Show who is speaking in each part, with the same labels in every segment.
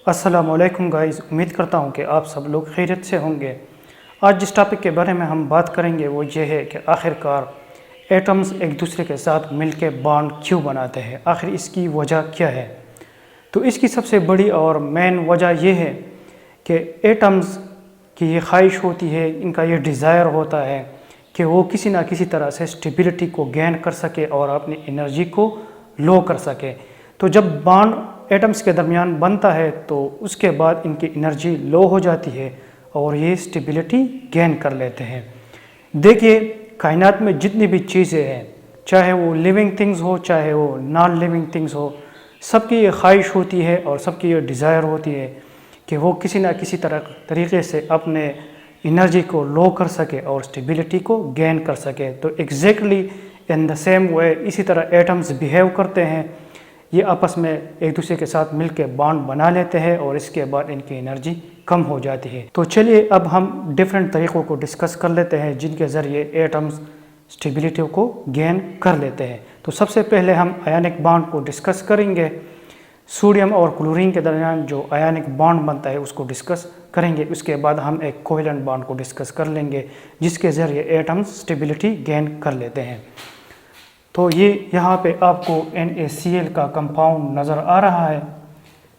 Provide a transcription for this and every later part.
Speaker 1: अस्सलामुअलैकुम गाइस, उम्मीद करता हूँ कि आप सब लोग खैरियत से होंगे। आज जिस टॉपिक के बारे में हम बात करेंगे वो ये है कि आखिरकार एटम्स एक दूसरे के साथ मिलके बॉन्ड क्यों बनाते हैं, आखिर इसकी वजह क्या है। तो इसकी सबसे बड़ी और मेन वजह ये है कि एटम्स की ये ख्वाहिश होती है, इनका ये डिज़ायर होता है कि वो किसी ना किसी तरह से स्टेबिलिटी को गेन कर सके और अपनी एनर्जी को लो कर सके। तो जब बॉन्ड एटम्स के दरमियान बनता है तो उसके बाद इनकी एनर्जी लो हो जाती है और ये स्टेबिलिटी गेन कर लेते हैं। देखिए, कायनात में जितनी भी चीज़ें हैं, चाहे वो लिविंग थिंग्स हो चाहे वो नॉन लिविंग थिंग्स हो, सबकी ये ख्वाहिश होती है और सबकी ये डिज़ायर होती है कि वो किसी ना किसी तरीके से अपने एनर्जी को लो कर सके और स्टेबिलिटी को गेन कर सके। तो exactly in the same way इसी तरह एटम्स बिहेव करते हैं। ये आपस में एक दूसरे के साथ मिलकर बॉन्ड बना लेते हैं और इसके बाद इनकी एनर्जी कम हो जाती है। तो चलिए अब हम डिफरेंट तरीक़ों को डिस्कस कर लेते हैं जिनके ज़रिए एटम्स स्टेबिलिटी को गेन कर लेते हैं। तो सबसे पहले हम आयनिक बॉन्ड को डिस्कस करेंगे। सोडियम और क्लोरीन के दरमियान जो आयनिक बॉन्ड बनता है उसको डिस्कस करेंगे। उसके बाद हम एक कोवेलेंट बॉन्ड को डिस्कस कर लेंगे जिसके ज़रिए एटम्स स्टेबिलिटी गेन कर लेते हैं। तो ये यहाँ पे आपको NaCl का कंपाउंड नज़र आ रहा है।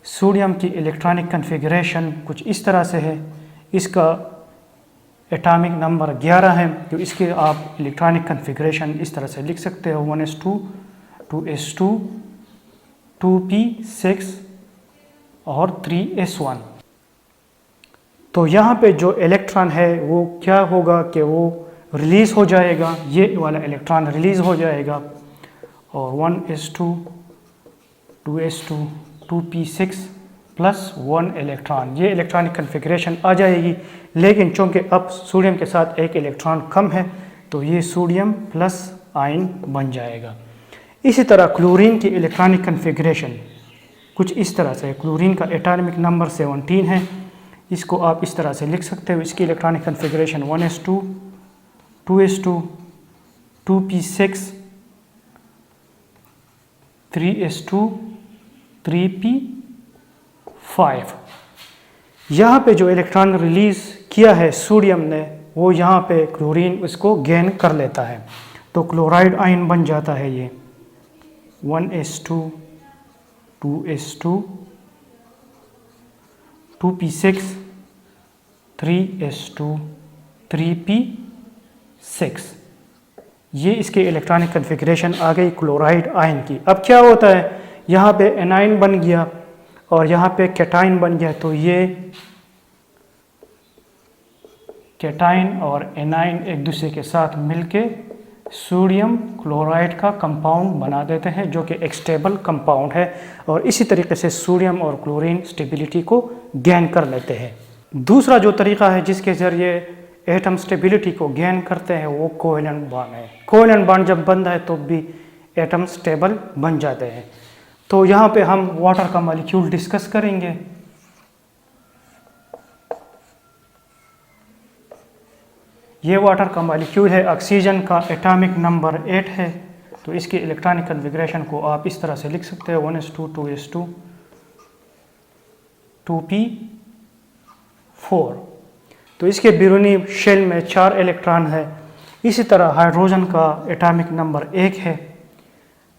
Speaker 1: सोडियम की इलेक्ट्रॉनिक कन्फिगरेशन कुछ इस तरह से है। इसका एटॉमिक नंबर 11 है। तो इसके आप इलेक्ट्रॉनिक कन्फिगरेशन इस तरह से लिख सकते हो 1s2 2s2 2p6 और 3s1। तो यहाँ पे जो इलेक्ट्रॉन है वो क्या होगा कि वो रिलीज़ हो जाएगा, ये वाला इलेक्ट्रॉन रिलीज़ हो जाएगा और 1s2 2s2 2p6 plus 1 electron, ये इलेक्ट्रॉनिक कन्फिगरेशन आ जाएगी। लेकिन चूँकि अब सोडियम के साथ एक इलेक्ट्रॉन कम है तो ये सोडियम प्लस आयन बन जाएगा। इसी तरह क्लोरीन की इलेक्ट्रॉनिक कन्फिगरेशन कुछ इस तरह से, क्लोरीन का एटॉमिक नंबर 17 है। इसको आप इस तरह से लिख सकते हो। इसकी electronic configuration 1s2 2s2 2p6 3s2 3p5। यहाँ पे जो इलेक्ट्रॉन रिलीज़ किया है सोडियम ने वो यहाँ पे क्लोरीन उसको गेन कर लेता है। तो क्लोराइड आयन बन जाता है ये 1s2 2s2 2p6 3s2 3p6। ये इसके इलेक्ट्रॉनिक कन्फिगरेशन आ गई क्लोराइड आयन की। अब क्या होता है, यहाँ पे एनाइन बन गया और यहाँ पे कैटाइन बन गया। तो ये कैटाइन और एनाइन एक दूसरे के साथ मिलके सोडियम क्लोराइड का कंपाउंड बना देते हैं जो कि एक स्टेबल कंपाउंड है। और इसी तरीके से सोडियम और क्लोरीन स्टेबिलिटी को गेन कर लेते हैं। दूसरा जो तरीका है जिसके ज़रिए एटम स्टेबिलिटी को गेन करते हैं वो कोवेलेंट बॉन्ड है। कोवेलेंट बॉन्ड जब बनता है तो भी एटम स्टेबल बन जाते हैं। तो यहाँ पे हम वाटर का मॉलिक्यूल डिस्कस करेंगे। ये वाटर का मॉलिक्यूल है। ऑक्सीजन का एटॉमिक नंबर 8 है। तो इसकी इलेक्ट्रॉनिक कन्फिगरेशन को आप इस तरह से लिख सकते हो 1s2 2s2 2p4। तो इसके बैरूनी शेल में 4 इलेक्ट्रॉन है। इसी तरह हाइड्रोजन का एटॉमिक नंबर 1 है।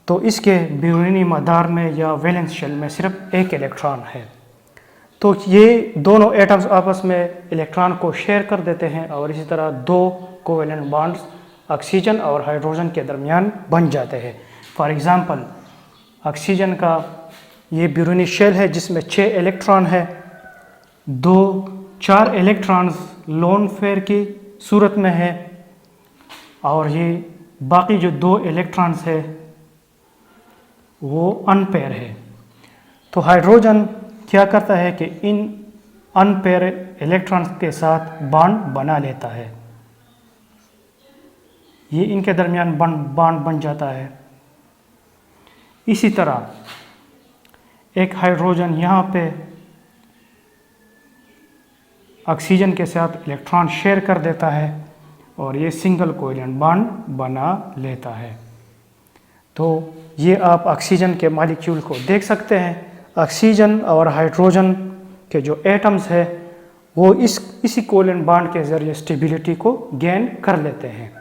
Speaker 1: तो इसके बैरूनी मदार में या वैलेंस शेल में सिर्फ 1 इलेक्ट्रॉन है। तो ये दोनों एटम्स आपस में इलेक्ट्रॉन को शेयर कर देते हैं और इसी तरह 2 कोवेलेंट बॉन्ड्स ऑक्सीजन और हाइड्रोजन के दरमियान बन जाते हैं। फॉर एग्ज़ाम्पल, ऑक्सीजन का ये बैरूनी शेल है जिसमें 6 इलेक्ट्रॉन है। 4 इलेक्ट्रॉन्स लोन पेयर की सूरत में है और ये बाकी जो 2 इलेक्ट्रॉन्स है वो अनपेयर है। तो हाइड्रोजन क्या करता है कि इन अनपेयर इलेक्ट्रॉन्स के साथ बॉन्ड बना लेता है। ये इनके दरमियान बॉन्ड बन जाता है। इसी तरह एक हाइड्रोजन यहाँ पे ऑक्सीजन के साथ इलेक्ट्रॉन शेयर कर देता है और ये सिंगल कोवेलेंट बॉन्ड बना लेता है। तो ये आप ऑक्सीजन के मॉलिक्यूल को देख सकते हैं। ऑक्सीजन और हाइड्रोजन कि जो एटम्स है वो इसी कोवेलेंट बॉन्ड के ज़रिए स्टेबिलिटी को गेन कर लेते हैं।